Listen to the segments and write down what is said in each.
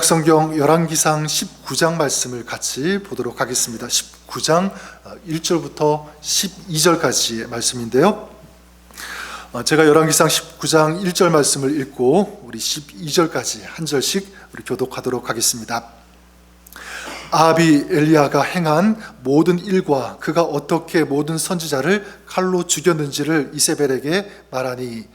성경 열왕기상 19장 말씀을 같이 보도록 하겠습니다. 19장 1절부터 12절까지의 말씀인데요. 제가 열왕기상 19장 1절 말씀을 읽고 우리 12절까지 한 절씩 우리 교독하도록 하겠습니다. 아합이 엘리야가 행한 모든 일과 그가 어떻게 모든 선지자를 칼로 죽였는지를 이세벨에게 말하니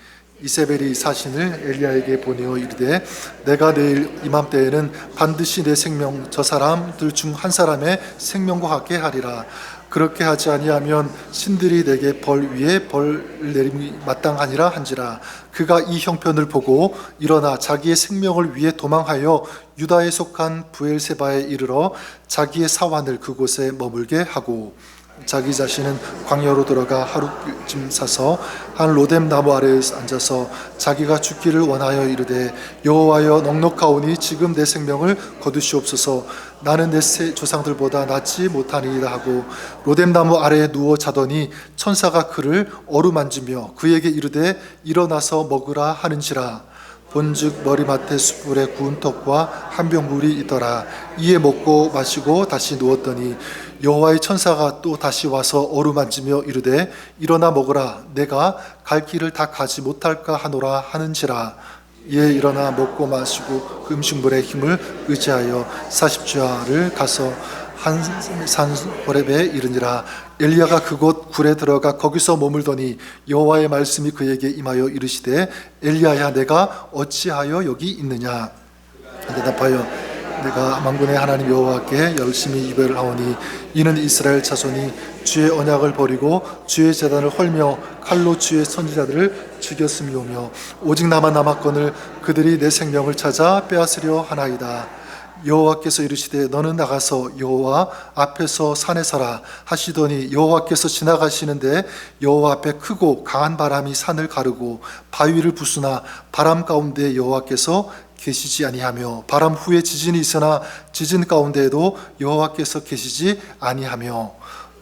이세벨이 사신을 엘리야에게 보내어 이르되 내가 내일 이맘때에는 반드시 내 생명 저 사람들 중 한 사람의 생명과 같게 하리라. 그렇게 하지 아니하면 신들이 내게 벌 위에 벌 내림이 마땅하니라 한지라. 그가 이 형편을 보고 일어나 자기의 생명을 위해 도망하여 유다에 속한 부엘세바에 이르러 자기의 사환을 그곳에 머물게 하고 자기 자신은 광야로 들어가 하룻쯤 사서 한 로뎀 나무 아래에 앉아서 자기가 죽기를 원하여 이르되 여호와여 넉넉하오니 지금 내 생명을 거두시옵소서. 나는 내 조상들보다 낫지 못하니이다 하고 로뎀 나무 아래에 누워 자더니 천사가 그를 어루만지며 그에게 이르되 일어나서 먹으라 하는지라. 본즉 머리맡에 숯불에 구운 떡과 한 병 물이 있더라. 이에 먹고 마시고 다시 누웠더니 여호와의 천사가 또 다시 와서 어루만지며 이르되 일어나 먹으라. 내가 갈 길을 다 가지 못할까 하노라 하는지라. 이에 일어나 먹고 마시고 그 음식물의 힘을 의지하여 40주야를 가서 한 산 호렙에 이르니라. 엘리야가 그곳 굴에 들어가 거기서 머물더니 여호와의 말씀이 그에게 임하여 이르시되 엘리야야 내가 어찌하여 여기 있느냐. 대답하여 내가 만군의 하나님 여호와께 열심히 이별을 하오니 이는 이스라엘 자손이 주의 언약을 버리고 주의 제단을 헐며 칼로 주의 선지자들을 죽였음이오며 오직 나만 남았거늘 그들이 내 생명을 찾아 빼앗으려 하나이다. 여호와께서 이르시되 너는 나가서 여호와 앞에서 산에 서라 하시더니 여호와께서 지나가시는데 여호와 앞에 크고 강한 바람이 산을 가르고 바위를 부수나 바람 가운데 여호와께서 계시지 아니하며 바람 후에 지진이 있으나 지진 가운데에도 여호와께서 계시지 아니하며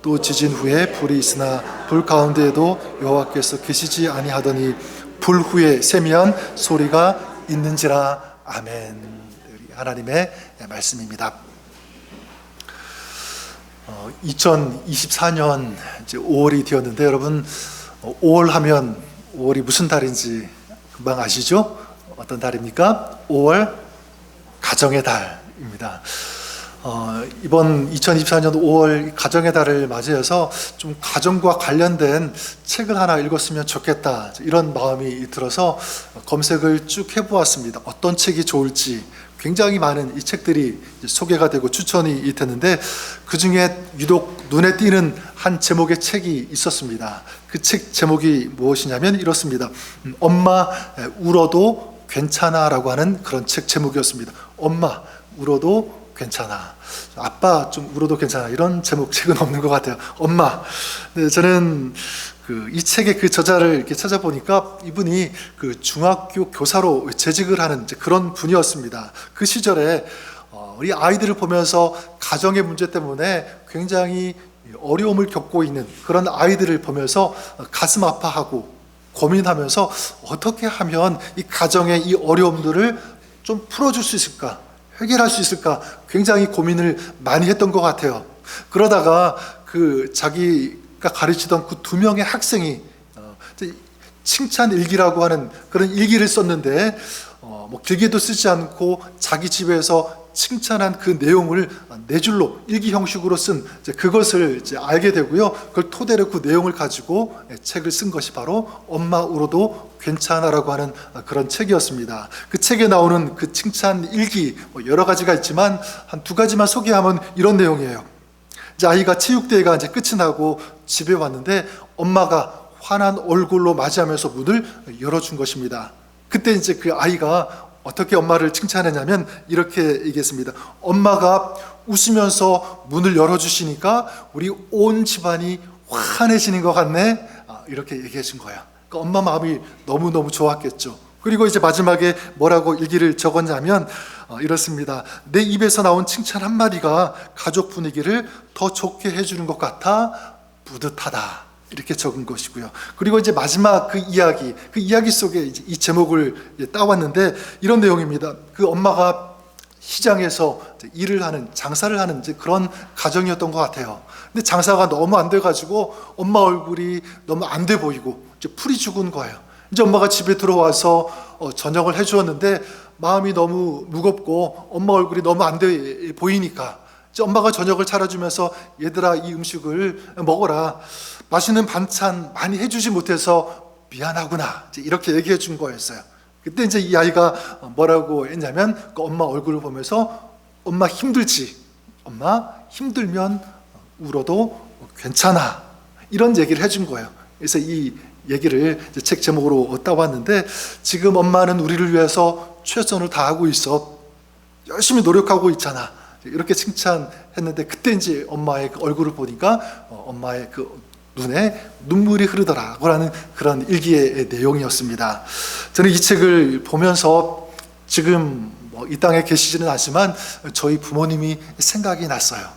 또 지진 후에 불이 있으나 불 가운데에도 여호와께서 계시지 아니하더니 불 후에 세미한 소리가 있는지라. 아멘. 하나님의 말씀입니다. 2024년 이제 5월이 되었는데 여러분 5월 하면 5월이 무슨 달인지 금방 아시죠? 어떤 달입니까? 5월 가정의 달입니다. 이번 2024년 5월 가정의 달을 맞이해서 좀 가정과 관련된 책을 하나 읽었으면 좋겠다 이런 마음이 들어서 검색을 쭉 해보았습니다. 어떤 책이 좋을지 굉장히 많은 이 책들이 소개가 되고 추천이 됐는데 그 중에 유독 눈에 띄는 한 제목의 책이 있었습니다. 그 책 제목이 무엇이냐면 이렇습니다. 엄마 울어도 괜찮아 라고 하는 그런 책 제목이었습니다. 엄마 울어도 괜찮아, 아빠 좀 울어도 괜찮아 이런 제목 책은 없는 것 같아요. 엄마. 네, 저는 이 책의 그 저자를 이렇게 찾아보니까 이분이 그 중학교 교사로 재직을 하는 그런 분이었습니다. 그 시절에 우리 아이들을 보면서 가정의 문제 때문에 굉장히 어려움을 겪고 있는 그런 아이들을 보면서 가슴 아파하고 고민하면서 어떻게 하면 이 가정의 이 어려움들을 좀 풀어줄 수 있을까, 해결할 수 있을까 굉장히 고민을 많이 했던 것 같아요. 그러다가 자기가 가르치던 그 2명의 학생이 칭찬 일기라고 하는 그런 일기를 썼는데 뭐 길게도 쓰지 않고 자기 집에서 칭찬한 그 내용을 4줄로 일기 형식으로 쓴 그것을 알게 되고요. 그걸 토대로 그 내용을 가지고 책을 쓴 것이 바로 엄마 울어도 괜찮아라고 하는 그런 책이었습니다. 그 책에 나오는 그 칭찬 일기 여러 가지가 있지만 한 2가지만 소개하면 이런 내용이에요. 이제 아이가 체육대회가 이제 끝이 나고 집에 왔는데 엄마가 환한 얼굴로 맞이하면서 문을 열어준 것입니다. 그때 이제 그 아이가 어떻게 엄마를 칭찬했냐면 이렇게 얘기했습니다. 엄마가 웃으면서 문을 열어주시니까 우리 온 집안이 환해지는 것 같네. 이렇게 얘기해 준 거야. 그러니까 엄마 마음이 너무너무 좋았겠죠. 그리고 이제 마지막에 뭐라고 일기를 적었냐면 이렇습니다. 내 입에서 나온 칭찬 한마디가 가족 분위기를 더 좋게 해주는 것 같아 뿌듯하다. 이렇게 적은 것이고요. 그리고 이제 마지막 그 이야기 속에 이제 이 제목을 따왔는데 이런 내용입니다. 그 엄마가 시장에서 일을 하는, 장사를 하는 이제 그런 가정이었던 것 같아요. 근데 장사가 너무 안 돼가지고 엄마 얼굴이 너무 안 돼 보이고 이제 풀이 죽은 거예요. 이제 엄마가 집에 들어와서 저녁을 해주었는데 마음이 너무 무겁고 엄마 얼굴이 너무 안 돼 보이니까 이제 엄마가 저녁을 차려주면서 얘들아 이 음식을 먹어라. 맛있는 반찬 많이 해주지 못해서 미안하구나. 이제 이렇게 얘기해 준 거였어요. 그때 이제 이 아이가 뭐라고 했냐면 그 엄마 얼굴을 보면서 엄마 힘들지? 엄마 힘들면 울어도 괜찮아. 이런 얘기를 해준 거예요. 그래서 이 얘기를 이제 책 제목으로 따왔는데 지금 엄마는 우리를 위해서 최선을 다하고 있어. 열심히 노력하고 있잖아. 이렇게 칭찬했는데 그때 이제 엄마의 그 얼굴을 보니까 엄마의 그 눈에 눈물이 흐르더라고 라는 그런 일기의 내용이었습니다. 저는 이 책을 보면서 지금 이 땅에 계시지는 않지만 저희 부모님이 생각이 났어요.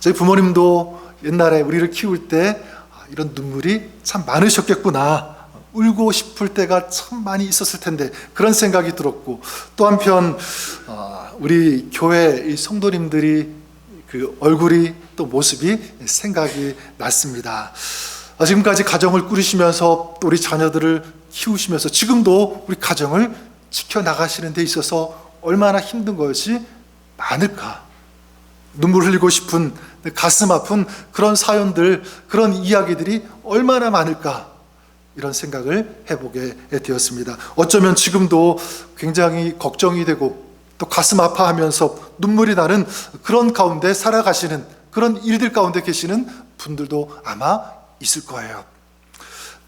저희 부모님도 옛날에 우리를 키울 때 이런 눈물이 참 많으셨겠구나, 울고 싶을 때가 참 많이 있었을 텐데 그런 생각이 들었고, 또 한편 우리 교회 성도님들이 그 얼굴이 또 모습이 생각이 났습니다. 지금까지 가정을 꾸리시면서 또 우리 자녀들을 키우시면서 지금도 우리 가정을 지켜나가시는 데 있어서 얼마나 힘든 것이 많을까. 눈물 흘리고 싶은, 가슴 아픈 그런 사연들, 그런 이야기들이 얼마나 많을까, 이런 생각을 해보게 되었습니다. 어쩌면 지금도 굉장히 걱정이 되고 또 가슴 아파하면서 눈물이 나는 그런 가운데 살아가시는, 그런 일들 가운데 계시는 분들도 아마 있을 거예요.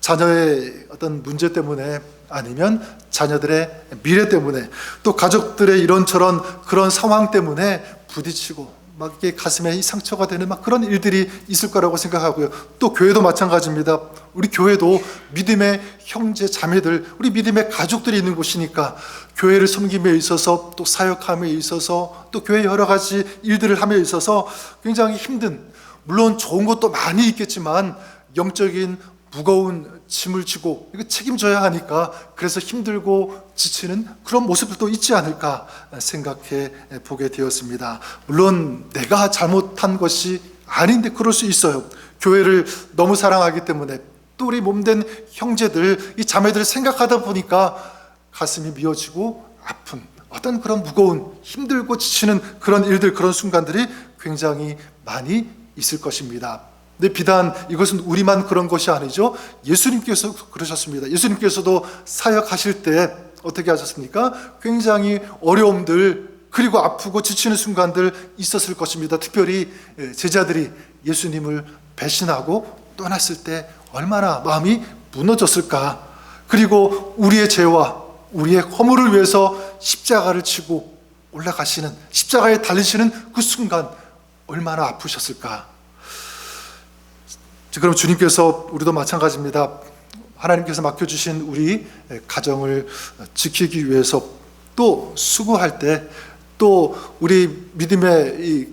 자녀의 어떤 문제 때문에, 아니면 자녀들의 미래 때문에, 또 가족들의 이런저런 그런 상황 때문에 부딪히고 막 이게 가슴에 상처가 되는 막 그런 일들이 있을 거라고 생각하고요. 또 교회도 마찬가지입니다. 우리 교회도 믿음의 형제 자매들, 우리 믿음의 가족들이 있는 곳이니까 교회를 섬김에 있어서, 또 사역함에 있어서, 또 교회 여러 가지 일들을 함에 있어서 굉장히 힘든, 물론 좋은 것도 많이 있겠지만 영적인 무거운 짐을 지고 이거 책임져야 하니까 그래서 힘들고 지치는 그런 모습들도 있지 않을까 생각해 보게 되었습니다. 물론 내가 잘못한 것이 아닌데 그럴 수 있어요. 교회를 너무 사랑하기 때문에, 또 우리 몸된 형제들, 이 자매들을 생각하다 보니까 가슴이 미어지고 아픈 어떤 그런 무거운, 힘들고 지치는 그런 일들, 그런 순간들이 굉장히 많이 있을 것입니다. 근데 비단 이것은 우리만 그런 것이 아니죠. 예수님께서 그러셨습니다. 예수님께서도 사역하실 때 어떻게 하셨습니까? 굉장히 어려움들, 그리고 아프고 지치는 순간들 있었을 것입니다. 특별히 제자들이 예수님을 배신하고 떠났을 때 얼마나 마음이 무너졌을까. 그리고 우리의 죄와 우리의 허물을 위해서 십자가를 치고 올라가시는, 십자가에 달리시는 그 순간 얼마나 아프셨을까. 그럼 주님께서, 우리도 마찬가지입니다. 하나님께서 맡겨주신 우리 가정을 지키기 위해서 또 수고할 때, 또 우리 믿음의 이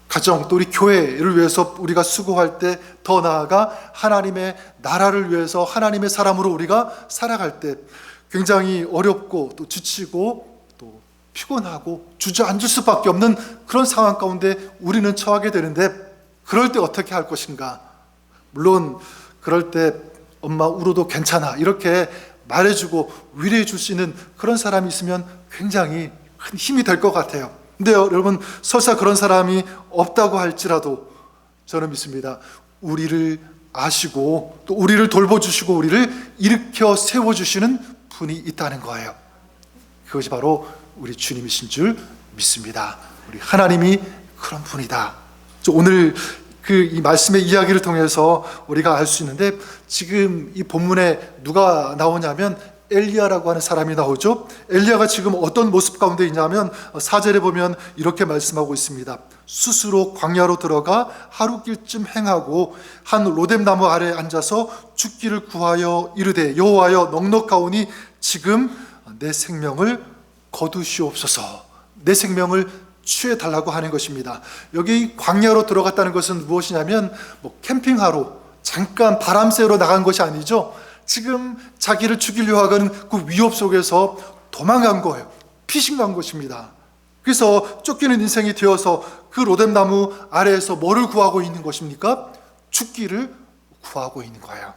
가정, 또 우리 교회를 위해서 우리가 수고할 때, 더 나아가 하나님의 나라를 위해서 하나님의 사람으로 우리가 살아갈 때 굉장히 어렵고 또 지치고 또 피곤하고 주저앉을 수밖에 없는 그런 상황 가운데 우리는 처하게 되는데, 그럴 때 어떻게 할 것인가. 물론 그럴 때 엄마 울어도 괜찮아 이렇게 말해주고 위로해 줄 수 있는 그런 사람이 있으면 굉장히 큰 힘이 될 것 같아요. 근데 여러분, 설사 그런 사람이 없다고 할지라도 저는 믿습니다. 우리를 아시고 또 우리를 돌보주시고 우리를 일으켜 세워주시는 분이 있다는 거예요. 그것이 바로 우리 주님이신 줄 믿습니다. 우리 하나님이 그런 분이다. 오늘 이 말씀의 이야기를 통해서 우리가 알 수 있는데, 지금 이 본문에 누가 나오냐면 엘리야라고 하는 사람이 나오죠. 엘리야가 지금 어떤 모습 가운데 있냐면 4절에 보면 이렇게 말씀하고 있습니다. 스스로 광야로 들어가 하루길쯤 행하고 한 로뎀나무 아래 앉아서 죽기를 구하여 이르되, 여호와여 넉넉하오니 지금 내 생명을 거두시옵소서. 내 생명을 취해달라고 하는 것입니다. 여기 광야로 들어갔다는 것은 무엇이냐면 캠핑하러 잠깐 바람 쐬러 나간 것이 아니죠. 지금 자기를 죽이려 하는 그 위협 속에서 도망간 거예요. 피신간 것입니다. 그래서 쫓기는 인생이 되어서 그 로뎀나무 아래에서 뭐를 구하고 있는 것입니까? 죽기를 구하고 있는 거예요.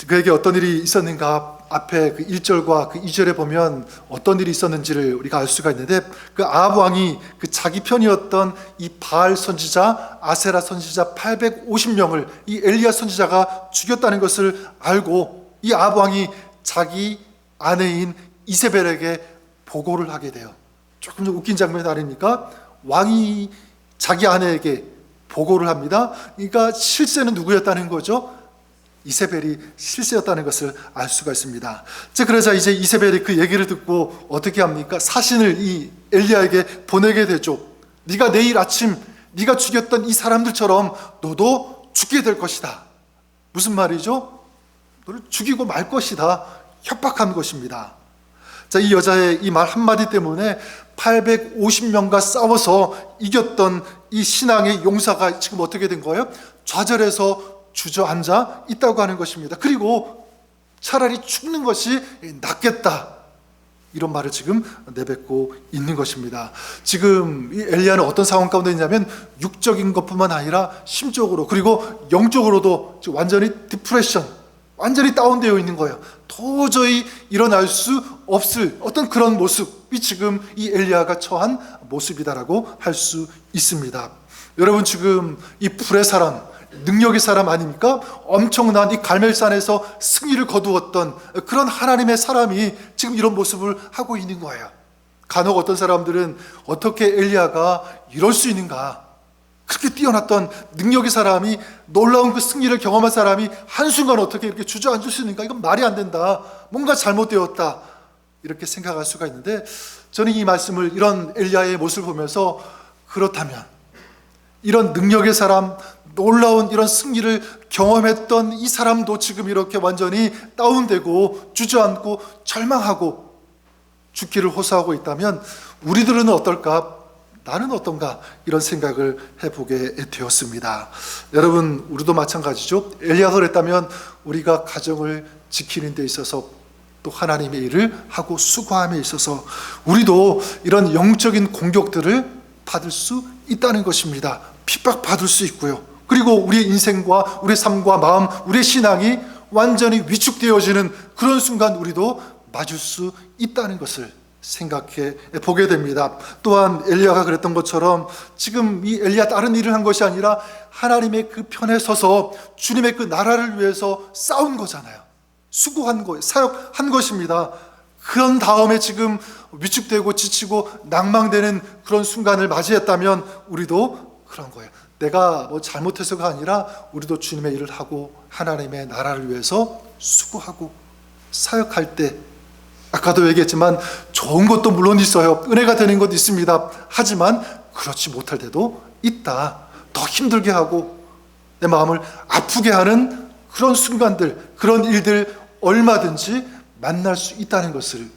그에게 어떤 일이 있었는가, 앞에 그 1절과 그 2절에 보면 어떤 일이 있었는지를 우리가 알 수가 있는데, 그 아합 왕이 그 자기 편이었던 이 바알 선지자, 아세라 선지자 850명을 이 엘리야 선지자가 죽였다는 것을 알고 이 아합 왕이 자기 아내인 이세벨에게 보고를 하게 돼요. 조금 좀 웃긴 장면 아닙니까? 왕이 자기 아내에게 보고를 합니다. 그러니까 실세는 누구였다는 거죠? 이세벨이 실세였다는 것을 알 수가 있습니다. 그러자 이제 이세벨이 그 얘기를 듣고 어떻게 합니까? 사신을 이 엘리야에게 보내게 되죠. 네가 내일 아침 네가 죽였던 이 사람들처럼 너도 죽게 될 것이다. 무슨 말이죠? 너를 죽이고 말 것이다. 협박한 것입니다. 이 여자의 이 말 한마디 때문에 850명과 싸워서 이겼던 이 신앙의 용사가 지금 어떻게 된 거예요? 좌절해서 주저앉아 있다고 하는 것입니다. 그리고 차라리 죽는 것이 낫겠다, 이런 말을 지금 내뱉고 있는 것입니다. 지금 이 엘리야는 어떤 상황 가운데 있냐면 육적인 것뿐만 아니라 심적으로 그리고 영적으로도 지금 완전히 디프레션, 완전히 다운되어 있는 거예요. 도저히 일어날 수 없을 어떤 그런 모습이 지금 이 엘리야가 처한 모습이다라고 할 수 있습니다. 여러분, 지금 이 불의 사람, 능력의 사람 아닙니까? 엄청난 이 갈멜산에서 승리를 거두었던 그런 하나님의 사람이 지금 이런 모습을 하고 있는 거예요. 간혹 어떤 사람들은 어떻게 엘리야가 이럴 수 있는가, 그렇게 뛰어났던 능력의 사람이, 놀라운 그 승리를 경험한 사람이 한순간 어떻게 이렇게 주저앉을 수 있는가, 이건 말이 안 된다, 뭔가 잘못되었다, 이렇게 생각할 수가 있는데, 저는 이 말씀을, 이런 엘리야의 모습을 보면서 그렇다면 이런 능력의 사람, 놀라운 이런 승리를 경험했던 이 사람도 지금 이렇게 완전히 다운되고 주저앉고 절망하고 죽기를 호소하고 있다면 우리들은 어떨까? 나는 어떤가? 이런 생각을 해보게 되었습니다. 여러분, 우리도 마찬가지죠. 엘리야가 그랬다면 우리가 가정을 지키는 데 있어서, 또 하나님의 일을 하고 수고함에 있어서 우리도 이런 영적인 공격들을 받을 수 있다는 것입니다. 핍박받을 수 있고요. 그리고 우리의 인생과 우리의 삶과 마음, 우리의 신앙이 완전히 위축되어지는 그런 순간 우리도 맞을 수 있다는 것을 생각해 보게 됩니다. 또한 엘리야가 그랬던 것처럼 지금 이 엘리야 다른 일을 한 것이 아니라 하나님의 그 편에 서서 주님의 그 나라를 위해서 싸운 거잖아요. 수고한 거예요. 사역한 것입니다. 그런 다음에 지금 위축되고 지치고 낭망되는 그런 순간을 맞이했다면 우리도 그런 거예요. 내가 뭐 잘못해서가 아니라 우리도 주님의 일을 하고 하나님의 나라를 위해서 수고하고 사역할 때, 아까도 얘기했지만 좋은 것도 물론 있어요. 은혜가 되는 것도 있습니다. 하지만 그렇지 못할 때도 있다. 더 힘들게 하고 내 마음을 아프게 하는 그런 순간들, 그런 일들 얼마든지 만날 수 있다는 것을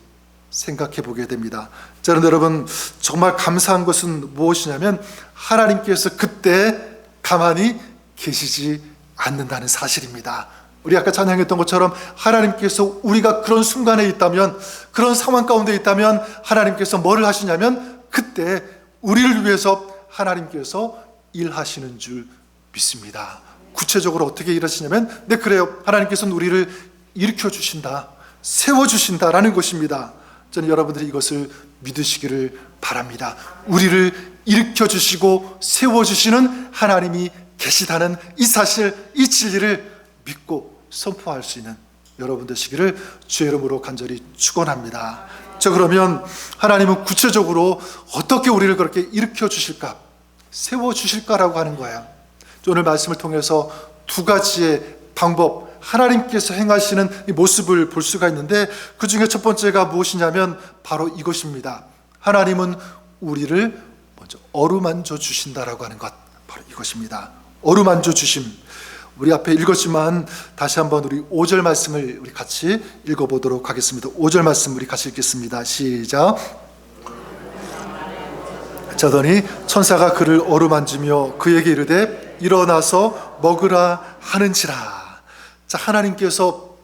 생각해 보게 됩니다. 자, 여러분, 정말 감사한 것은 무엇이냐면 하나님께서 그때 가만히 계시지 않는다는 사실입니다. 우리 아까 찬양했던 것처럼 하나님께서 우리가 그런 순간에 있다면, 그런 상황 가운데 있다면 하나님께서 뭐를 하시냐면 그때 우리를 위해서 하나님께서 일하시는 줄 믿습니다. 구체적으로 어떻게 일하시냐면, 네, 그래요, 하나님께서는 우리를 일으켜 주신다, 세워 주신다라는 것입니다. 저는 여러분들이 이것을 믿으시기를 바랍니다. 우리를 일으켜 주시고 세워 주시는 하나님이 계시다는 이 사실, 이 진리를 믿고 선포할 수 있는 여러분 되시기를 주의 이름으로 간절히 축원합니다. 자, 그러면 하나님은 구체적으로 어떻게 우리를 그렇게 일으켜 주실까, 세워 주실까라고 하는 거예요. 오늘 말씀을 통해서 두 가지의 방법, 하나님께서 행하시는 이 모습을 볼 수가 있는데, 그 중에 첫 번째가 무엇이냐면 바로 이것입니다. 하나님은 우리를 먼저 어루만져 주신다라고 하는 것, 바로 이것입니다. 어루만져 주심. 우리 앞에 읽었지만 다시 한번 우리 5절 말씀을 우리 같이 읽어보도록 하겠습니다. 5절 말씀 우리 같이 읽겠습니다. 시작. 자더니 천사가 그를 어루만지며 그에게 이르되 일어나서 먹으라 하는지라. 자, 하나님께서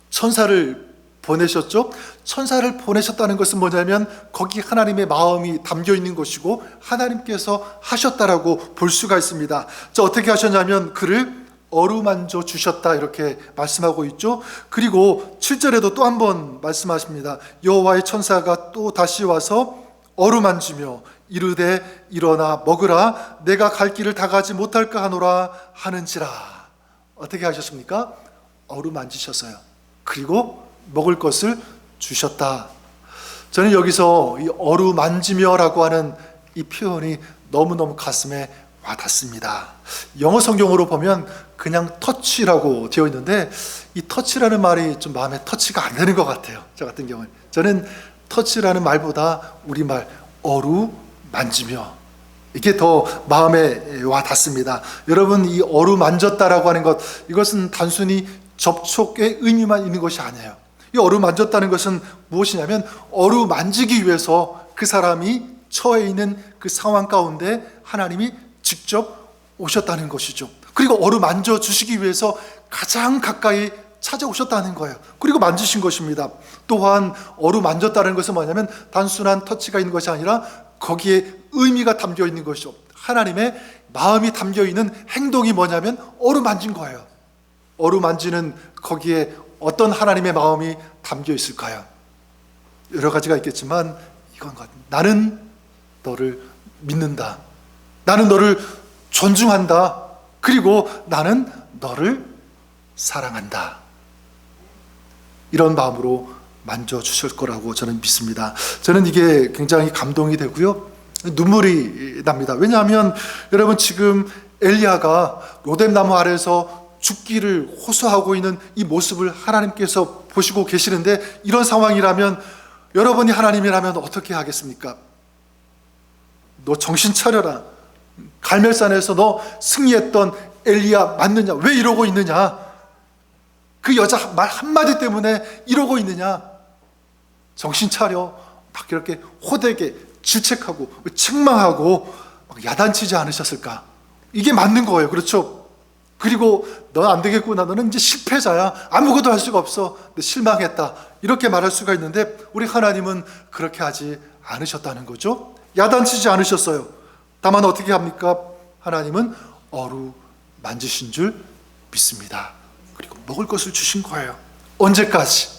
천사를 보내셨죠? 천사를 보내셨다는 것은 뭐냐면 거기 하나님의 마음이 담겨 있는 것이고 하나님께서 하셨다라고 볼 수가 있습니다. 자, 어떻게 하셨냐면 그를 어루만져 주셨다 이렇게 말씀하고 있죠. 그리고 7절에도 또 한 번 말씀하십니다. 여호와의 천사가 또 다시 와서 어루만지며 이르되 일어나 먹으라 내가 갈 길을 다 가지 못할까 하노라 하는지라. 어떻게 하셨습니까? 어루만지셨어요. 그리고 먹을 것을 주셨다. 저는 여기서 이 어루만지며라고 하는 이 표현이 너무너무 가슴에 와닿습니다. 영어 성경으로 보면 그냥 터치라고 되어 있는데 이 터치라는 말이 좀 마음에 터치가 안 되는 것 같아요. 저 같은 경우는 저는 터치라는 말보다 우리말 어루만지며 이게 더 마음에 와닿습니다. 여러분, 이 어루만졌다라고 하는 것, 이것은 단순히 접촉의 의미만 있는 것이 아니에요. 이 어루만졌다는 것은 무엇이냐면 어루만지기 위해서 그 사람이 처해 있는 그 상황 가운데 하나님이 직접 오셨다는 것이죠. 그리고 어루만져 주시기 위해서 가장 가까이 찾아오셨다는 거예요. 그리고 만지신 것입니다. 또한 어루만졌다는 것은 뭐냐면 단순한 터치가 있는 것이 아니라 거기에 의미가 담겨 있는 것이죠. 하나님의 마음이 담겨 있는 행동이 뭐냐면 어루만진 거예요. 어루만지는 거기에 어떤 하나님의 마음이 담겨 있을까요? 여러 가지가 있겠지만 이건 것, 나는 너를 믿는다. 나는 너를 존중한다. 그리고 나는 너를 사랑한다. 이런 마음으로 만져주실 거라고 저는 믿습니다. 저는 이게 굉장히 감동이 되고요. 눈물이 납니다. 왜냐하면 여러분, 지금 엘리야가 로뎀나무 아래에서 죽기를 호소하고 있는 이 모습을 하나님께서 보시고 계시는데, 이런 상황이라면 여러분이 하나님이라면 어떻게 하겠습니까? 너 정신 차려라. 갈멜산에서 너 승리했던 엘리야 맞느냐? 왜 이러고 있느냐? 그 여자 말 한마디 때문에 이러고 있느냐? 정신 차려. 막 이렇게 호되게 질책하고 책망하고 막 야단치지 않으셨을까? 이게 맞는 거예요. 그렇죠? 그리고 너 안 되겠구나. 너는 이제 실패자야. 아무것도 할 수가 없어. 실망했다. 이렇게 말할 수가 있는데 우리 하나님은 그렇게 하지 않으셨다는 거죠. 야단치지 않으셨어요. 다만 어떻게 합니까? 하나님은 어루만지신 줄 믿습니다. 그리고 먹을 것을 주신 거예요. 언제까지?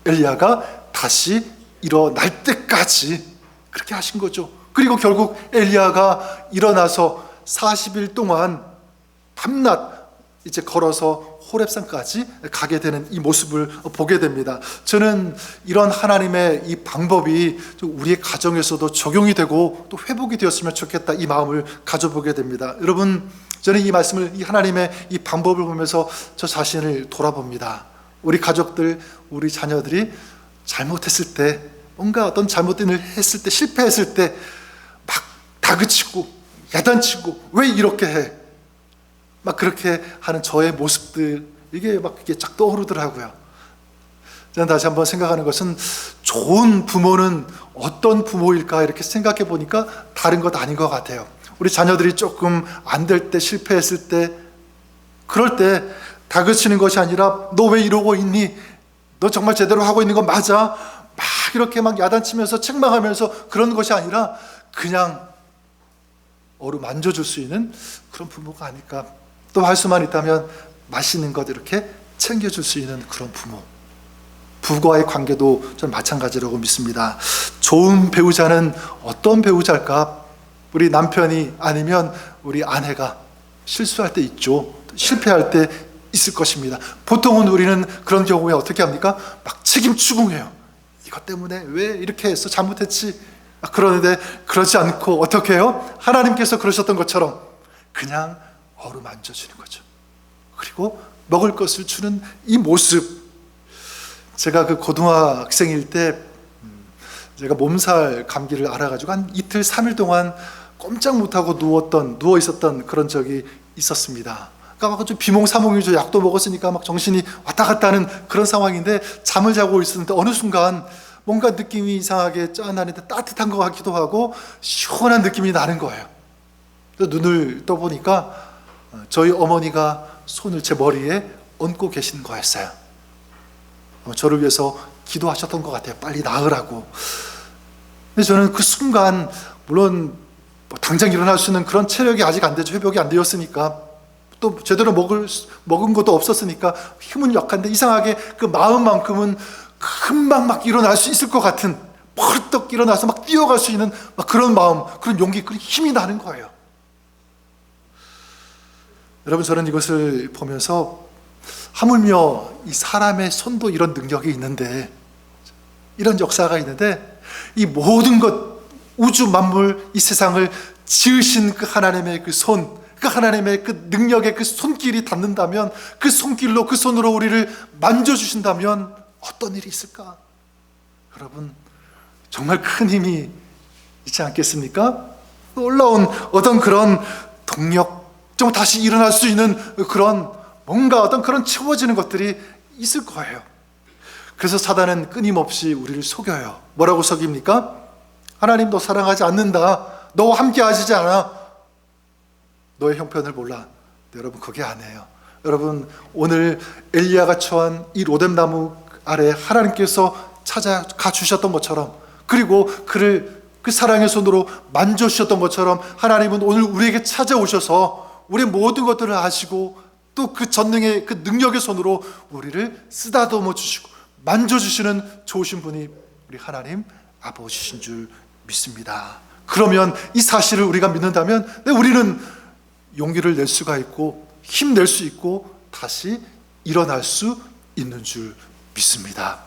엘리야가 다시 일어날 때까지 그렇게 하신 거죠. 그리고 결국 엘리야가 일어나서 40일 동안 밤낮 이제 걸어서 호렙산까지 가게 되는 이 모습을 보게 됩니다. 저는 이런 하나님의 이 방법이 우리의 가정에서도 적용이 되고 또 회복이 되었으면 좋겠다, 이 마음을 가져보게 됩니다. 여러분, 저는 이 말씀을, 이 하나님의 이 방법을 보면서 저 자신을 돌아봅니다. 우리 가족들, 우리 자녀들이 잘못했을 때, 뭔가 어떤 잘못된 일을 했을 때, 실패했을 때 막 다그치고 야단치고 왜 이렇게 해? 막 그렇게 하는 저의 모습들, 이게 막 이게 쫙 떠오르더라고요. 저는 다시 한번 생각하는 것은, 좋은 부모는 어떤 부모일까 이렇게 생각해 보니까 다른 것 아닌 것 같아요. 우리 자녀들이 조금 안 될 때, 실패했을 때, 그럴 때 다그치는 것이 아니라 너 왜 이러고 있니? 너 정말 제대로 하고 있는 거 맞아? 막 이렇게 막 야단치면서 책망하면서 그런 것이 아니라 그냥 어루만져줄 수 있는 그런 부모가 아닐까. 또 할 수만 있다면 맛있는 것 이렇게 챙겨줄 수 있는 그런 부모. 부부와의 관계도 저는 마찬가지라고 믿습니다. 좋은 배우자는 어떤 배우자일까? 우리 남편이 아니면 우리 아내가 실수할 때 있죠. 실패할 때 있을 것입니다. 보통은 우리는 그런 경우에 어떻게 합니까? 막 책임 추궁해요. 이것 때문에 왜 이렇게 했어? 잘못했지? 그러는데 그러지 않고 어떻게 해요? 하나님께서 그러셨던 것처럼 그냥 어루만져주는 거죠. 그리고 먹을 것을 주는 이 모습. 제가 그 고등학생일 때 제가 몸살 감기를 앓아가지고 한 이틀 3일 동안 꼼짝 못하고 누워 있었던 그런 적이 있었습니다. 그러니까 좀 비몽사몽이죠. 약도 먹었으니까 막 정신이 왔다 갔다 하는 그런 상황인데, 잠을 자고 있었는데 어느 순간 뭔가 느낌이 이상하게 짠하는데 따뜻한 것 같기도 하고 시원한 느낌이 나는 거예요. 눈을 떠보니까 저희 어머니가 손을 제 머리에 얹고 계신 거였어요. 저를 위해서 기도하셨던 것 같아요. 빨리 나으라고. 근데 저는 그 순간, 물론 당장 일어날 수 있는 그런 체력이 아직 안 되죠. 회복이 안 되었으니까, 또 제대로 먹은 것도 없었으니까 힘은 약한데, 이상하게 그 마음만큼은 금방 막 일어날 수 있을 것 같은, 벌떡 일어나서 막 뛰어갈 수 있는 막 그런 마음, 그런 용기, 그런 힘이 나는 거예요. 여러분, 저는 이것을 보면서 하물며 이 사람의 손도 이런 능력이 있는데, 이런 역사가 있는데, 이 모든 것, 우주 만물, 이 세상을 지으신 그 하나님의 그 손, 그 하나님의 그 능력의 그 손길이 닿는다면, 그 손길로, 그 손으로 우리를 만져주신다면 어떤 일이 있을까? 여러분, 정말 큰 힘이 있지 않겠습니까? 놀라운 어떤 그런 동력, 좀 다시 일어날 수 있는 그런 뭔가 어떤 그런 채워지는 것들이 있을 거예요. 그래서 사단은 끊임없이 우리를 속여요. 뭐라고 속입니까? 하나님 너 사랑하지 않는다. 너와 함께 하시지 않아. 너의 형편을 몰라. 여러분, 그게 아니에요. 여러분, 오늘 엘리야가 처한 이 로뎀나무 아래 하나님께서 찾아가 주셨던 것처럼, 그리고 그를 그 사랑의 손으로 만져주셨던 것처럼, 하나님은 오늘 우리에게 찾아오셔서 우리의 모든 것들을 아시고, 또 그 전능의 그 능력의 손으로 우리를 쓰다듬어 주시고 만져주시는 좋으신 분이 우리 하나님 아버지신 줄 믿습니다. 그러면 이 사실을 우리가 믿는다면 우리는 용기를 낼 수가 있고 힘낼 수 있고 다시 일어날 수 있는 줄 믿습니다.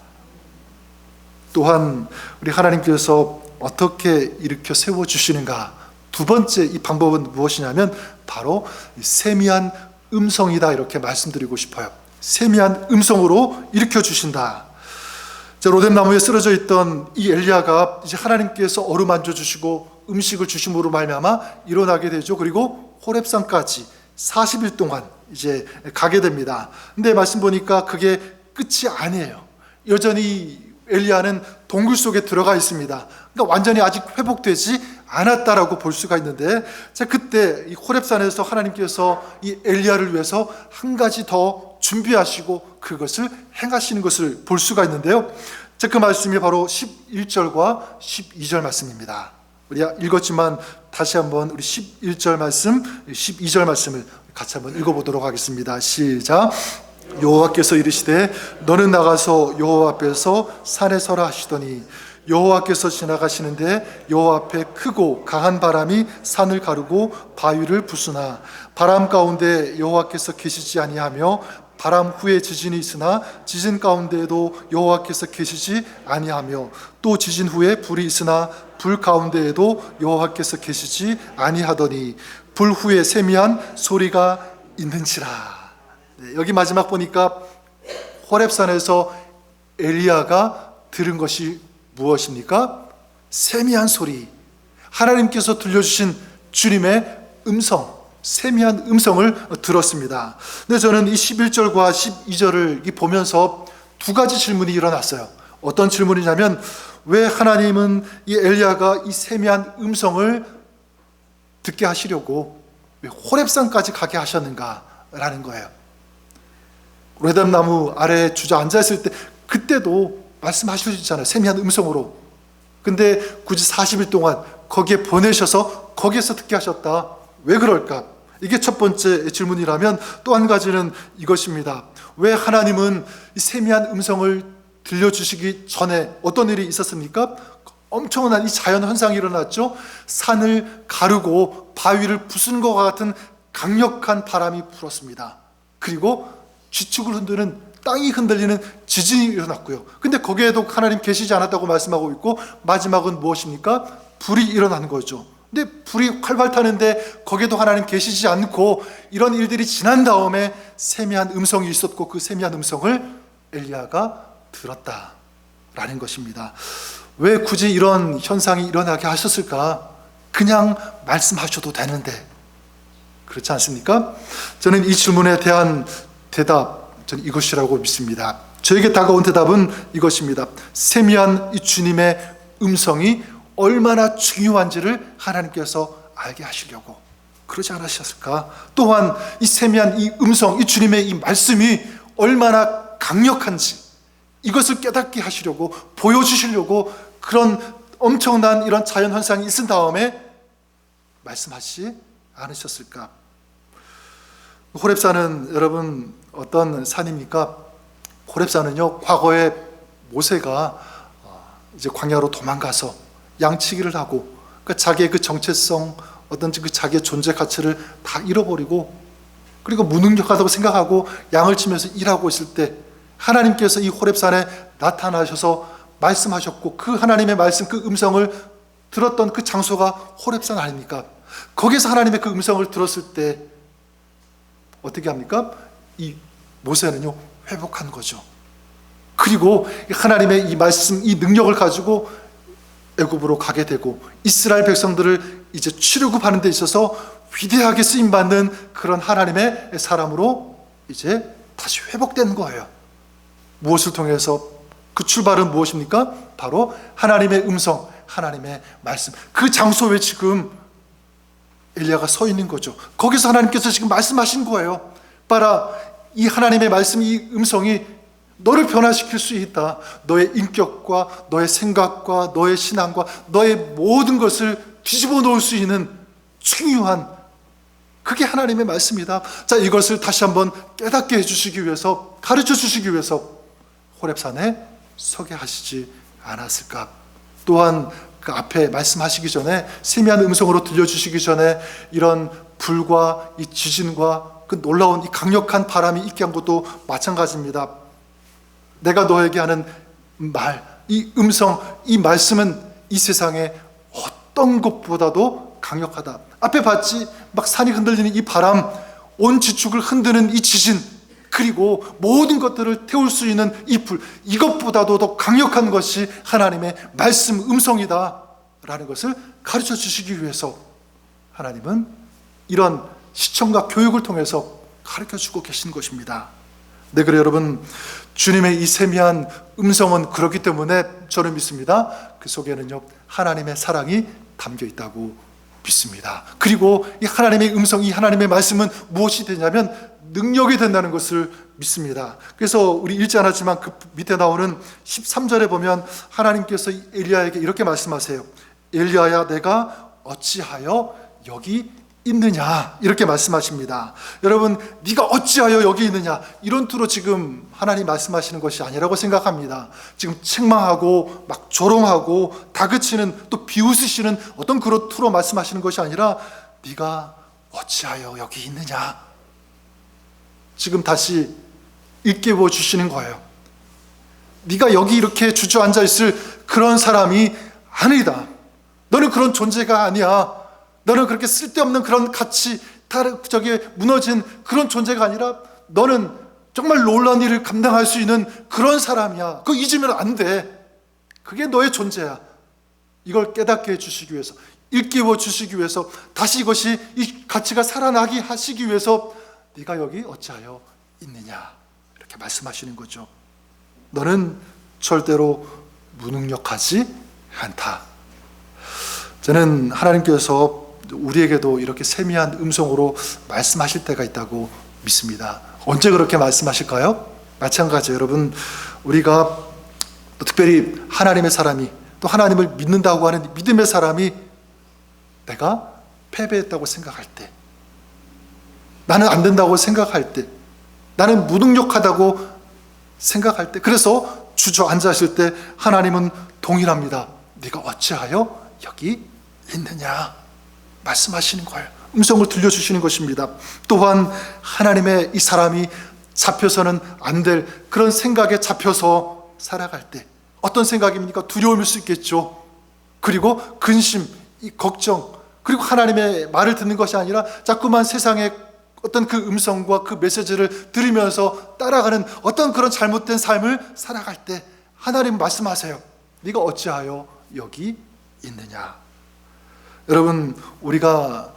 또한 우리 하나님께서 어떻게 일으켜 세워주시는가, 두 번째 이 방법은 무엇이냐면 바로 세미한 음성이다, 이렇게 말씀드리고 싶어요. 세미한 음성으로 일으켜 주신다. 로뎀나무에 쓰러져 있던 이 엘리야가 이제 하나님께서 어루만져 주시고 음식을 주심으로 말미암아 일어나게 되죠. 그리고 호렙산까지 40일 동안 이제 가게 됩니다. 근데 말씀 보니까 그게 끝이 아니에요. 여전히 엘리야는 동굴 속에 들어가 있습니다. 그러니까 완전히 아직 회복되지 않았다라고 볼 수가 있는데, 그때 이 호렙산에서 하나님께서 이 엘리야를 위해서 한 가지 더 준비하시고 그것을 행하시는 것을 볼 수가 있는데요. 그 말씀이 바로 11절과 12절 말씀입니다. 우리가 읽었지만 다시 한번 우리 11절 말씀, 12절 말씀을 같이 한번 읽어보도록 하겠습니다. 시작. 여호와께서 이르시되 너는 나가서 여호와 앞에서 산에 서라 하시더니 여호와께서 지나가시는데 여호와 앞에 크고 강한 바람이 산을 가르고 바위를 부수나 바람 가운데 여호와께서 계시지 아니하며 바람 후에 지진이 있으나 지진 가운데에도 여호와께서 계시지 아니하며 또 지진 후에 불이 있으나 불 가운데에도 여호와께서 계시지 아니하더니 불 후에 세미한 소리가 있는지라. 여기 마지막 보니까 호렙산에서 엘리야가 들은 것이 무엇입니까? 세미한 소리, 하나님께서 들려주신 주님의 음성, 세미한 음성을 들었습니다. 근데 저는 이 11절과 12절을 보면서 두 가지 질문이 일어났어요. 어떤 질문이냐면, 왜 하나님은 이 엘리야가 이 세미한 음성을 듣게 하시려고 왜 호렙산까지 가게 하셨는가라는 거예요. 로뎀나무 아래에 주저앉아 있을 때 그때도 말씀하시잖아요. 세미한 음성으로. 근데 굳이 40일 동안 거기에 보내셔서 거기에서 듣게 하셨다. 왜 그럴까? 이게 첫 번째 질문이라면, 또 한 가지는 이것입니다. 왜 하나님은 이 세미한 음성을 들려주시기 전에 어떤 일이 있었습니까? 엄청난 이 자연 현상이 일어났죠. 산을 가르고 바위를 부순 것 같은 강력한 바람이 불었습니다. 그리고 지축을 흔드는, 땅이 흔들리는 지진이 일어났고요. 근데 거기에도 하나님 계시지 않았다고 말씀하고 있고, 마지막은 무엇입니까? 불이 일어나는 거죠. 근데 불이 활발 타는데 거기에도 하나님 계시지 않고, 이런 일들이 지난 다음에 세미한 음성이 있었고 그 세미한 음성을 엘리야가 들었다라는 것입니다. 왜 굳이 이런 현상이 일어나게 하셨을까? 그냥 말씀하셔도 되는데, 그렇지 않습니까? 저는 이 질문에 대한 대답, 저는 이것이라고 믿습니다. 저에게 다가온 대답은 이것입니다. 세미한 이 주님의 음성이 얼마나 중요한지를 하나님께서 알게 하시려고 그러지 않으셨을까? 또한 이 세미한 이 음성, 이 주님의 이 말씀이 얼마나 강력한지, 이것을 깨닫게 하시려고, 보여주시려고 그런 엄청난 이런 자연현상이 있은 다음에 말씀하시지 않으셨을까? 호렙산은 여러분 어떤 산입니까? 호렙산은요, 과거에 모세가 이제 광야로 도망가서 양치기를 하고 자기의 그 정체성, 어떤 그 자기의 존재 가치를 다 잃어버리고, 그리고 무능력하다고 생각하고 양을 치면서 일하고 있을 때 하나님께서 이 호렙산에 나타나셔서 말씀하셨고, 그 하나님의 말씀, 그 음성을 들었던 그 장소가 호렙산 아닙니까? 거기서 하나님의 그 음성을 들었을 때 어떻게 합니까? 이 모세는요, 회복한 거죠. 그리고 하나님의 이 말씀, 이 능력을 가지고 애굽으로 가게 되고, 이스라엘 백성들을 이제 출애굽하는 데 있어서 위대하게 쓰임받는 그런 하나님의 사람으로 이제 다시 회복된 거예요. 무엇을 통해서? 그 출발은 무엇입니까? 바로 하나님의 음성, 하나님의 말씀. 그 장소에 지금 엘리야가 서 있는 거죠. 거기서 하나님께서 지금 말씀하신 거예요. 봐라, 이 하나님의 말씀, 이 음성이 너를 변화시킬 수 있다. 너의 인격과 너의 생각과 너의 신앙과 너의 모든 것을 뒤집어 놓을 수 있는 중요한, 그게 하나님의 말씀이다. 자, 이것을 다시 한번 깨닫게 해주시기 위해서, 가르쳐 주시기 위해서 호렙산에 서게 하시지 않았을까? 또한 그 앞에 말씀하시기 전에, 세미한 음성으로 들려주시기 전에 이런 불과 이 지진과 그 놀라운 이 강력한 바람이 있게 한 것도 마찬가지입니다. 내가 너에게 하는 말, 이 음성, 이 말씀은 이 세상에 어떤 것보다도 강력하다. 앞에 봤지? 막 산이 흔들리는 이 바람, 온 지축을 흔드는 이 지진, 그리고 모든 것들을 태울 수 있는 이 불, 이것보다도 더 강력한 것이 하나님의 말씀, 음성이다 라는 것을 가르쳐 주시기 위해서 하나님은 이런 시청과 교육을 통해서 가르쳐 주고 계신 것입니다. 네, 그래 여러분, 주님의 이 세미한 음성은 그렇기 때문에 저는 믿습니다. 그 속에는요, 하나님의 사랑이 담겨 있다고 믿습니다. 그리고 이 하나님의 음성, 이 하나님의 말씀은 무엇이 되냐면 능력이 된다는 것을 믿습니다. 그래서 우리 읽지 않았지만 그 밑에 나오는 13절에 보면 하나님께서 엘리야에게 이렇게 말씀하세요. 엘리야야, 내가 어찌하여 여기 있느냐, 이렇게 말씀하십니다. 여러분, 네가 어찌하여 여기 있느냐, 이런 투로 지금 하나님 말씀하시는 것이 아니라고 생각합니다. 지금 책망하고 막 조롱하고 다그치는, 또 비웃으시는 어떤 그런 투로 말씀하시는 것이 아니라 네가 어찌하여 여기 있느냐, 지금 다시 일깨워 주시는 거예요. 네가 여기 이렇게 주저앉아 있을 그런 사람이 아니다. 너는 그런 존재가 아니야. 너는 그렇게 쓸데없는 그런 가치, 저기 무너진 그런 존재가 아니라 너는 정말 놀라운 일을 감당할 수 있는 그런 사람이야. 그거 잊으면 안 돼. 그게 너의 존재야. 이걸 깨닫게 해주시기 위해서, 일깨워 주시기 위해서, 다시 이것이 이 가치가 살아나게 하시기 위해서 네가 여기 어찌하여 있느냐, 이렇게 말씀하시는 거죠. 너는 절대로 무능력하지 않다. 저는 하나님께서 우리에게도 이렇게 세미한 음성으로 말씀하실 때가 있다고 믿습니다. 언제 그렇게 말씀하실까요? 마찬가지예요. 여러분, 우리가 또 특별히 하나님의 사람이, 또 하나님을 믿는다고 하는 믿음의 사람이 내가 패배했다고 생각할 때, 나는 안 된다고 생각할 때, 나는 무능력하다고 생각할 때, 그래서 주저앉아 있을 때 하나님은 동일합니다. 네가 어찌하여 여기 있느냐 말씀하시는 거예요. 음성을 들려주시는 것입니다. 또한 하나님의 이 사람이 잡혀서는 안 될 그런 생각에 잡혀서 살아갈 때, 어떤 생각입니까? 두려움일 수 있겠죠. 그리고 근심, 이 걱정, 그리고 하나님의 말을 듣는 것이 아니라 자꾸만 세상의 어떤 그 음성과 그 메시지를 들으면서 따라가는 어떤 그런 잘못된 삶을 살아갈 때 하나님 말씀하세요. 네가 어찌하여 여기 있느냐. 여러분, 우리가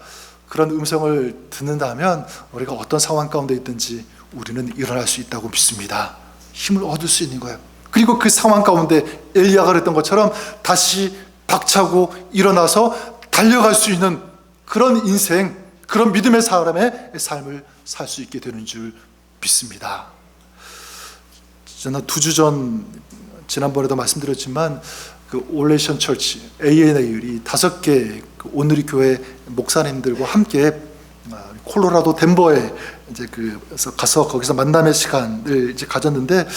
그런 음성을 듣는다면 우리가 어떤 상황 가운데 있든지 우리는 일어날 수 있다고 믿습니다. 힘을 얻을 수 있는 거예요. 그리고 그 상황 가운데 엘리야가 그랬던 것처럼 다시 박차고 일어나서 달려갈 수 있는 그런 인생, 그런 믿음의 사람의 삶을 살 수 있게 되는 줄 믿습니다. 저는 2주 전 지난번에도 말씀드렸지만 그 올레이션 처치 ANA 이 5개 그 온누리 교회 목사님들과 함께 콜로라도 덴버에 이제 그래서 가서 거기서 만남의 시간을 이제 가졌는데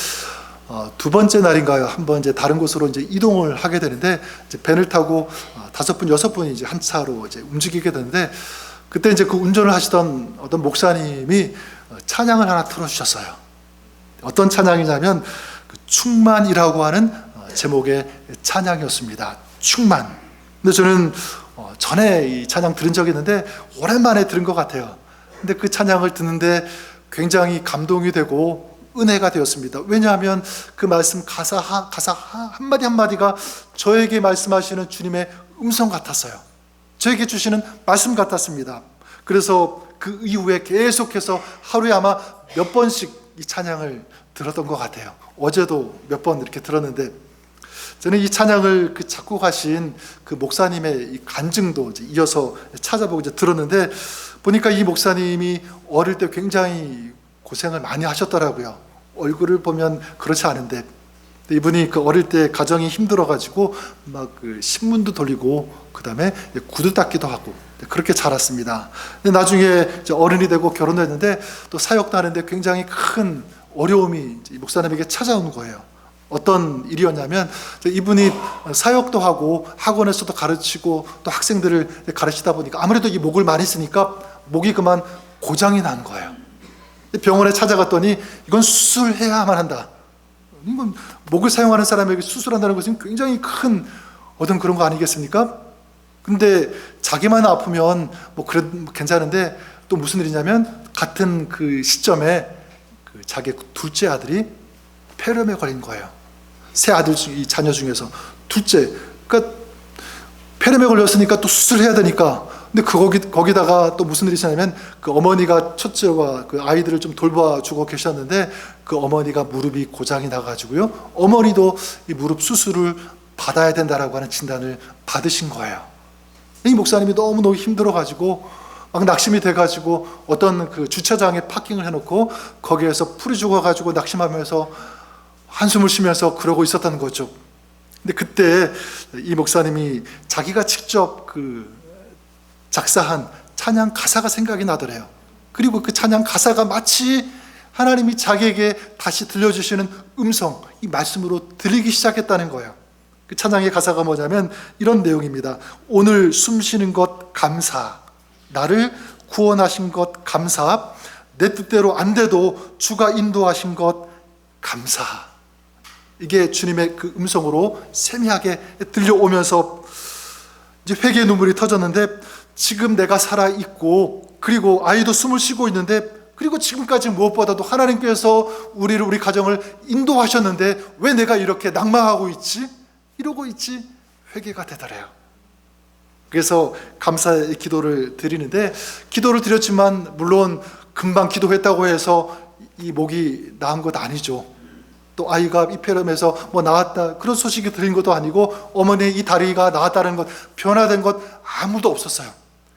2번째 날인가요? 한번 이제 다른 곳으로 이제 이동을 하게 되는데 이제 밴을 타고 5분, 6분이 이제 한 차로 이제 움직이게 되는데 그때 이제 그 운전을 하시던 어떤 목사님이 찬양을 하나 틀어주셨어요. 어떤 찬양이냐면 그 충만이라고 하는 제목의 찬양이었습니다. 충만. 근데 저는 전에 이 찬양 들은 적이 있는데 오랜만에 들은 것 같아요. 근데 그 찬양을 듣는데 굉장히 감동이 되고 은혜가 되었습니다. 왜냐하면 그 말씀 가사 한마디 한마디가 저에게 말씀하시는 주님의 음성 같았어요. 저에게 주시는 말씀 같았습니다. 그래서 그 이후에 계속해서 하루에 아마 몇 번씩 이 찬양을 들었던 것 같아요. 어제도 몇 번 이렇게 들었는데 저는 이 찬양을 그 작곡하신 그 목사님의 이 간증도 이제 이어서 찾아보고 이제 들었는데 보니까 이 목사님이 어릴 때 굉장히 고생을 많이 하셨더라고요. 얼굴을 보면 그렇지 않은데 이분이 그 어릴 때 가정이 힘들어가지고 막 그 신문도 돌리고 그 다음에 구두 닦기도 하고 그렇게 자랐습니다. 근데 나중에 이제 어른이 되고 결혼했는데 또 사역도 하는데 굉장히 큰 어려움이 이 목사님에게 찾아오는 거예요. 어떤 일이었냐면 이분이 사역도 하고 학원에서도 가르치고 또 학생들을 가르치다 보니까 아무래도 이 목을 많이 쓰니까 목이 그만 고장이 난 거예요. 병원에 찾아갔더니 이건 수술해야만 한다. 이건 목을 사용하는 사람에게 수술한다는 것은 굉장히 큰 어떤 그런 거 아니겠습니까? 근데 자기만 아프면 뭐 그래 괜찮은데 또 무슨 일이냐면 같은 그 시점에 그 자기 둘째 아들이 폐렴에 걸린 거예요. 세 아들 중 이 자녀 중에서 둘째. 그러니까 폐렴에 걸렸으니까 또 수술해야 되니까. 근데 거기다가 또 무슨 일이 있었냐면 그 어머니가 첫째와 그 아이들을 좀 돌봐주고 계셨는데 그 어머니가 무릎이 고장이 나가지고요. 어머니도 이 무릎 수술을 받아야 된다라고 하는 진단을 받으신 거예요. 이 목사님이 너무너무 힘들어가지고 막 낙심이 돼가지고 어떤 그 주차장에 파킹을 해놓고 거기에서 풀이 죽어가지고 낙심하면서 한숨을 쉬면서 그러고 있었다는 거죠. 근데 그때 이 목사님이 자기가 직접 그 작사한 찬양 가사가 생각이 나더래요. 그리고 그 찬양 가사가 마치 하나님이 자기에게 다시 들려주시는 음성, 이 말씀으로 들리기 시작했다는 거예요. 그 찬양의 가사가 뭐냐면 이런 내용입니다. 오늘 숨 쉬는 것 감사, 나를 구원하신 것 감사, 내 뜻대로 안 돼도 주가 인도하신 것 감사. 이게 주님의 그 음성으로 세미하게 들려오면서 이제 회개의 눈물이 터졌는데 지금 내가 살아있고 그리고 아이도 숨을 쉬고 있는데 그리고 지금까지 무엇보다도 하나님께서 우리 가정을 인도하셨는데 왜 내가 이렇게 낙망하고 있지? 이러고 있지? 회개가 되더래요. 그래서 감사의 기도를 드리는데 기도를 드렸지만 물론 금방 기도했다고 해서 이 목이 나은 것 아니죠. 또 아이가 이 폐렴에서 뭐 나았다 그런 소식이 들린 것도 아니고 어머니 이 다리가 나았다는 것 변화된 것 아무도 없었어요.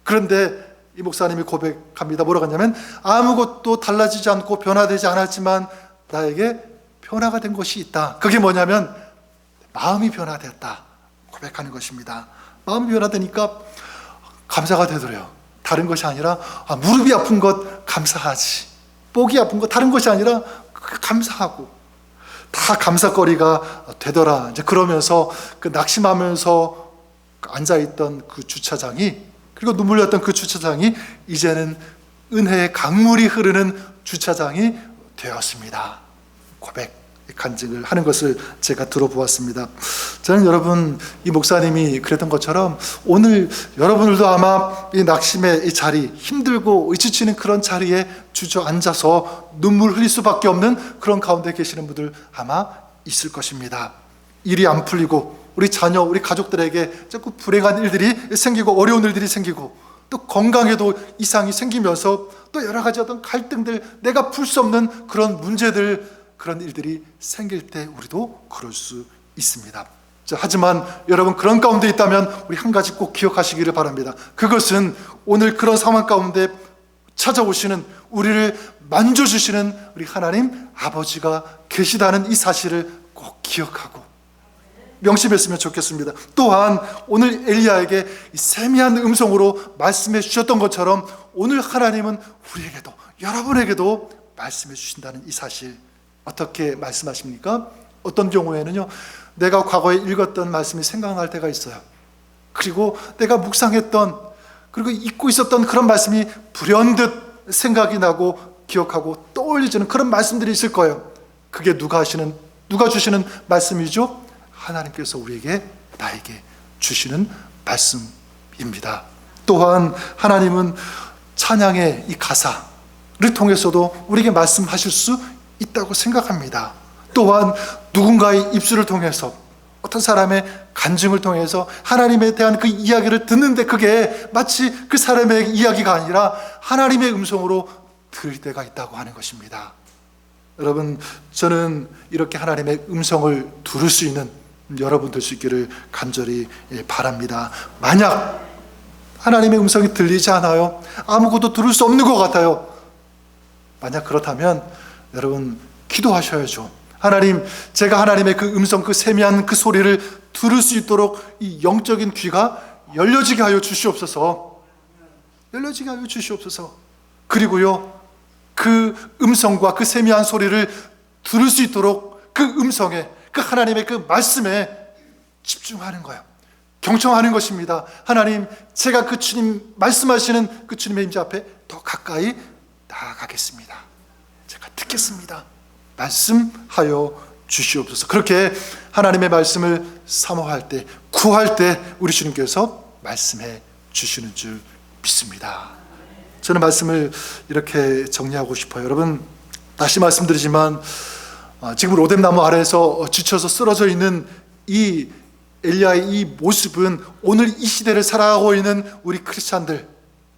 그런데 이 목사님이 고백합니다. 뭐라고 하냐면 아무것도 달라지지 않고 변화되지 않았지만 나에게 변화가 된 것이 있다. 그게 뭐냐면 마음이 변화되었다 고백하는 것입니다. 마음이 변화되니까 감사가 되더래요. 다른 것이 아니라 무릎이 아픈 것 감사하지, 목이 아픈 것 다른 것이 아니라 감사하고 다 감사거리가 되더라. 이제 그러면서 그 낙심하면서 앉아있던 그 주차장이 그리고 눈물 났던 그 주차장이 이제는 은혜의 강물이 흐르는 주차장이 되었습니다. 고백, 간증을 하는 것을 제가 들어보았습니다. 저는 여러분 이 목사님이 그랬던 것처럼 오늘 여러분들도 아마 이 낙심의 이 자리, 힘들고 지치는 그런 자리에 주저앉아서 눈물 흘릴 수밖에 없는 그런 가운데 계시는 분들 아마 있을 것입니다. 일이 안 풀리고 우리 자녀, 우리 가족들에게 자꾸 불행한 일들이 생기고 어려운 일들이 생기고 또 건강에도 이상이 생기면서 또 여러 가지 어떤 갈등들, 내가 풀 수 없는 그런 문제들, 그런 일들이 생길 때 우리도 그럴 수 있습니다. 하지만 여러분 그런 가운데 있다면 우리 한 가지 꼭 기억하시기를 바랍니다. 그것은 오늘 그런 상황 가운데 찾아오시는, 우리를 만져주시는 우리 하나님 아버지가 계시다는 이 사실을 꼭 기억하고 명심했으면 좋겠습니다. 또한 오늘 엘리야에게 이 세미한 음성으로 말씀해 주셨던 것처럼 오늘 하나님은 우리에게도, 여러분에게도 말씀해 주신다는 이 사실, 어떻게 말씀하십니까? 어떤 경우에는요, 내가 과거에 읽었던 말씀이 생각날 때가 있어요. 그리고 내가 묵상했던, 그리고 잊고 있었던 그런 말씀이 불현듯 생각이 나고 기억하고 떠올려지는 그런 말씀들이 있을 거예요. 그게 누가 주시는 말씀이죠? 하나님께서 우리에게, 나에게 주시는 말씀입니다. 또한 하나님은 찬양의 이 가사를 통해서도 우리에게 말씀하실 수 있다고 생각합니다. 또한 누군가의 입술을 통해서, 어떤 사람의 간증을 통해서 하나님에 대한 그 이야기를 듣는데 그게 마치 그 사람의 이야기가 아니라 하나님의 음성으로 들을 때가 있다고 하는 것입니다. 여러분, 저는 이렇게 하나님의 음성을 들을 수 있는 여러분 될 수 있기를 간절히 바랍니다. 만약 하나님의 음성이 들리지 않아요, 아무것도 들을 수 없는 것 같아요, 만약 그렇다면 여러분 기도하셔야죠. 하나님, 제가 하나님의 그 음성, 그 세미한 그 소리를 들을 수 있도록 이 영적인 귀가 열려지게 하여 주시옵소서. 열려지게 하여 주시옵소서. 그리고요, 그 음성과 그 세미한 소리를 들을 수 있도록 그 음성에, 그 하나님의 그 말씀에 집중하는 거예요. 경청하는 것입니다. 하나님, 제가 그 주님 말씀하시는 그 주님의 임재 앞에 더 가까이 나아가겠습니다. 제가 듣겠습니다. 말씀하여 주시옵소서. 그렇게 하나님의 말씀을 사모할 때, 구할 때 우리 주님께서 말씀해 주시는 줄 믿습니다. 저는 말씀을 이렇게 정리하고 싶어요. 여러분, 다시 말씀드리지만 지금 로뎀나무 아래에서 지쳐서 쓰러져 있는 이 엘리야의 이 모습은 오늘 이 시대를 살아가고 있는 우리 크리스찬들,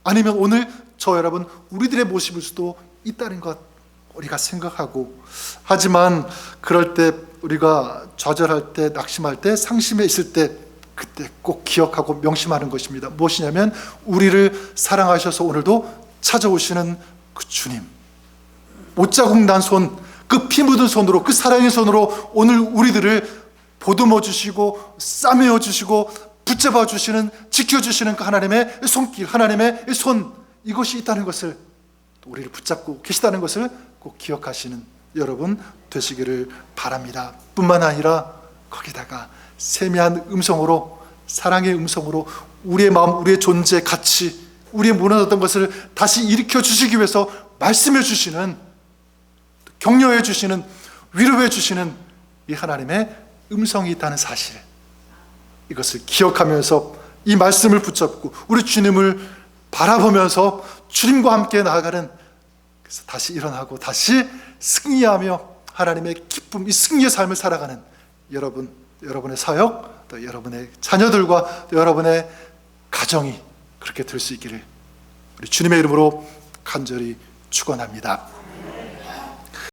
아니면 오늘 저 여러분 우리들의 모습일 수도 있다는 것 우리가 생각하고, 하지만 그럴 때 우리가 좌절할 때, 낙심할 때, 상심해 있을 때, 그때 꼭 기억하고 명심하는 것입니다. 무엇이냐면 우리를 사랑하셔서 오늘도 찾아오시는 그 주님, 못자국 난 손, 그 피 묻은 손으로, 그 사랑의 손으로 오늘 우리들을 보듬어 주시고 싸매어 주시고 붙잡아 주시는, 지켜주시는 그 하나님의 손길, 하나님의 손, 이것이 있다는 것을, 우리를 붙잡고 계시다는 것을 꼭 기억하시는 여러분 되시기를 바랍니다. 뿐만 아니라 거기다가 세미한 음성으로, 사랑의 음성으로 우리의 마음, 우리의 존재, 가치, 우리의 무너졌던 것을 다시 일으켜 주시기 위해서 말씀해 주시는, 격려해 주시는, 위로해 주시는 이 하나님의 음성이 있다는 사실, 이것을 기억하면서 이 말씀을 붙잡고 우리 주님을 바라보면서 주님과 함께 나아가는, 그래서 다시 일어나고 다시 승리하며 하나님의 기쁨, 이 승리의 삶을 살아가는 여러분, 여러분의 사역, 또 여러분의 자녀들과 또 여러분의 가정이 그렇게 될 수 있기를 우리 주님의 이름으로 간절히 축원합니다.